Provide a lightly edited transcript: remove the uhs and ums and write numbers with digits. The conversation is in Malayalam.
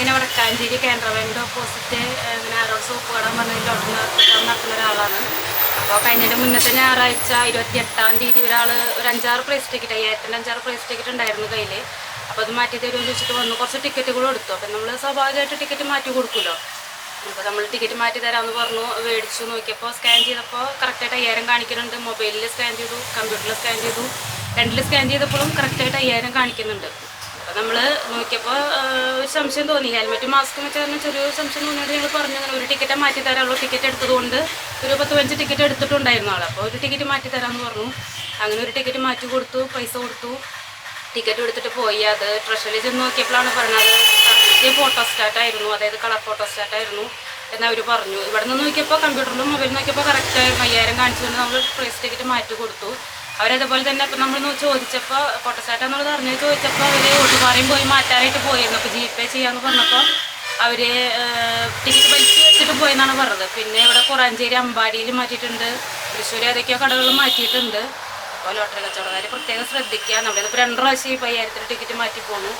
ഞാനിങ്ങനെ വടക്കാഞ്ചേരി കാനറ ബാങ്കിൻ്റെ ഓപ്പോസിറ്റ് ഇങ്ങനെ ആരോട് സോപ്പ് കട പറഞ്ഞ ലോട്ടറി നടത്തുന്ന ഒരാളാണ്. അപ്പോൾ കഴിഞ്ഞതിൻ്റെ മുന്നത്തെ ഞായറാഴ്ച 28-ാം തീയതി ഒരാൾ ഒരു 5-6 പ്രൈസ് ടിക്കറ്റ് 5000-ൻ്റെ 5-6 പ്രൈസ് ടിക്കറ്റ് ഉണ്ടായിരുന്നു കയ്യിൽ. അപ്പോൾ അത് മാറ്റി തരുമെന്ന് ചോദിച്ചിട്ട് വന്നു. കുറച്ച് ടിക്കറ്റുകൾ എടുത്തു. അപ്പം നമ്മൾ സ്വാഭാവികമായിട്ട് ടിക്കറ്റ് മാറ്റി കൊടുക്കുമല്ലോ. അപ്പോൾ നമ്മൾ ടിക്കറ്റ് മാറ്റി തരാമെന്ന് പറഞ്ഞു. മേടിച്ചു നോക്കിയപ്പോൾ സ്കാൻ ചെയ്തപ്പോൾ കറക്റ്റായിട്ട് 5000 കാണിക്കുന്നുണ്ട്. മൊബൈലിൽ സ്കാൻ ചെയ്തു, കമ്പ്യൂട്ടറിൽ സ്കാൻ ചെയ്തു, രണ്ടിൽ സ്കാൻ ചെയ്തപ്പോഴും കറക്റ്റായിട്ട് 5000 കാണിക്കുന്നുണ്ട്. അപ്പോൾ നമ്മൾ നോക്കിയപ്പോൾ ഒരു സംശയം തോന്നി. ഹെൽമെറ്റ് മാസ്കും വെച്ച് കാരണം ചെറിയൊരു സംശയം തോന്നിയിട്ട് ഞങ്ങൾ പറഞ്ഞു അങ്ങനെ ഒരു ടിക്കറ്റ് മാറ്റി തരാനുള്ള ടിക്കറ്റ് എടുത്തതുകൊണ്ട് ഒരു 10-15 ടിക്കറ്റ് എടുത്തിട്ടുണ്ടായിരുന്നു ആൾ. അപ്പോൾ ഒരു ടിക്കറ്റ് മാറ്റി തരാമെന്ന് പറഞ്ഞു. അങ്ങനെ ഒരു ടിക്കറ്റ് മാറ്റി കൊടുത്തു, പൈസ കൊടുത്തു, ടിക്കറ്റ് എടുത്തിട്ട് പോയി. അത് ട്രഷറിയിൽ ചെന്ന് നോക്കിയപ്പോഴാണ് പറഞ്ഞത് കറക്റ്റ് ഫോട്ടോ സ്റ്റാറ്റായിരുന്നു, അതായത് കളർ ഫോട്ടോ സ്റ്റാറ്റായിരുന്നു എന്നവർ പറഞ്ഞു. ഇവിടെ നിന്ന് നോക്കിയപ്പോൾ കമ്പ്യൂട്ടറിലും മൊബൈലിൽ നോക്കിയപ്പോൾ കറക്റ്റായിരുന്നു 5000 കാണിച്ചുകൊണ്ട് നമ്മൾ പ്രൈസ് ടിക്കറ്റ് മാറ്റി കൊടുത്തു. അവരതുപോലെ തന്നെ ഇപ്പം നമ്മൾ ചോദിച്ചപ്പോൾ ഫോട്ടോസ്റ്റാറ്റാന്നുള്ളത് അറിഞ്ഞ് ചോദിച്ചപ്പോൾ അവർ ഒട്ടുപാറയും പോയി മാറ്റാനായിട്ട് പോയിരുന്നു. അപ്പോൾ GPay ചെയ്യാമെന്ന് പറഞ്ഞപ്പോൾ അവർ ടിക്കറ്റ് വലിച്ച് വെച്ചിട്ട് പോയെന്നാണ് പറഞ്ഞത്. പിന്നെ ഇവിടെ കുറാഞ്ചേരി അമ്പാടിയിൽ മാറ്റിയിട്ടുണ്ട്, തൃശ്ശൂർ ഏതൊക്കെയോ കടകളിൽ മാറ്റിയിട്ടുണ്ട്. അപ്പോൾ ലോട്ടറി കച്ചവടക്കാർ പ്രത്യേകം ശ്രദ്ധിക്കുക. നമ്മളിതിപ്പോൾ 2 പ്രാവശ്യം 5000-ൻ്റെ ടിക്കറ്റ് മാറ്റി പോന്നു.